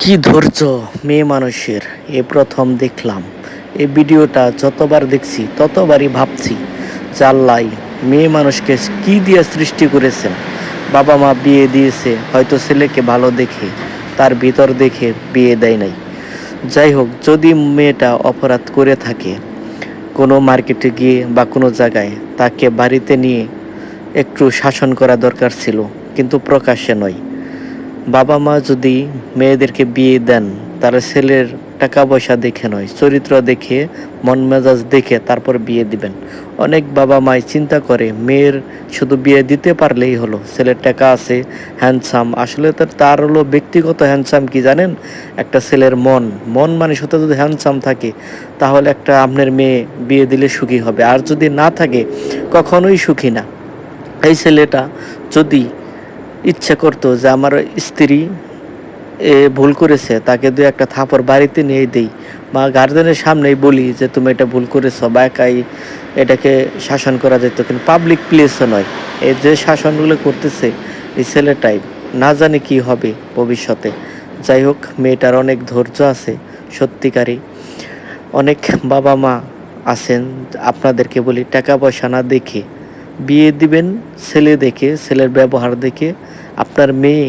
কি ধৈর্য মেয়ে মানুষের! এ প্রথম দেখলাম। এই ভিডিওটা যতবার দেখছি ততবারই ভাবছি যে আল্লাহ মেয়ে মানুষকে কি দিয়ে সৃষ্টি করেছেন। বাবা মা বিয়ে দিয়েছে হয়তো ছেলেকে ভালো দেখে, তার ভিতর দেখে বিয়ে দেয় নাই। যাই হোক, যদি মেয়েটা অপরাধ করে থাকে কোনো মার্কেটে গিয়ে বা কোনো জায়গায়, তাকে বাড়িতে নিয়ে একটু শাসন করা দরকার ছিল, কিন্তু প্রকাশ্যে নয়। বাবা মা যদি মেয়েদেরকে বিয়ে দেন, তারা ছেলের টাকা পয়সা দেখে নয়, চরিত্র দেখে, মন মেজাজ দেখে তারপর বিয়ে দিবেন। অনেক বাবা মাই চিন্তা করে মেয়ের শুধু বিয়ে দিতে পারলেই হলো, ছেলের টাকা আছে, হ্যান্ডসাম। আসলে তো তার হলো ব্যক্তিগত হ্যান্ডসাম কি জানেন? একটা ছেলের মন, মন মানে শুধু যদি হ্যান্ডসাম থাকে, তাহলে একটা আপনার মেয়ে বিয়ে দিলে সুখী হবে। আর যদি না থাকে, কখনোই সুখী না। এই ছেলেটা যদি ইচ্ছে করতো যে আমার স্ত্রী ভুল করেছে, তাকে দুই একটা থাপড় বাড়িতে নিয়ে দেই, বা গার্জেনের সামনেই বলি যে তুমি এটা ভুল করেছো, বা একাই এটাকে শাসন করা যেত, কিন্তু পাবলিক প্লেসও নয়। এই যে শাসনগুলো করতেছে এই ছেলেটাই, না জানি কি হবে ভবিষ্যতে। যাই হোক, মেয়েটার অনেক ধৈর্য আছে সত্যিকারই। অনেক বাবা মা আছেন, আপনাদেরকে বলি, টাকা পয়সা না দেখে বিয়ে দিবেন, ছেলে দেখে, ছেলের ব্যবহার দেখে। আপনার মেয়ে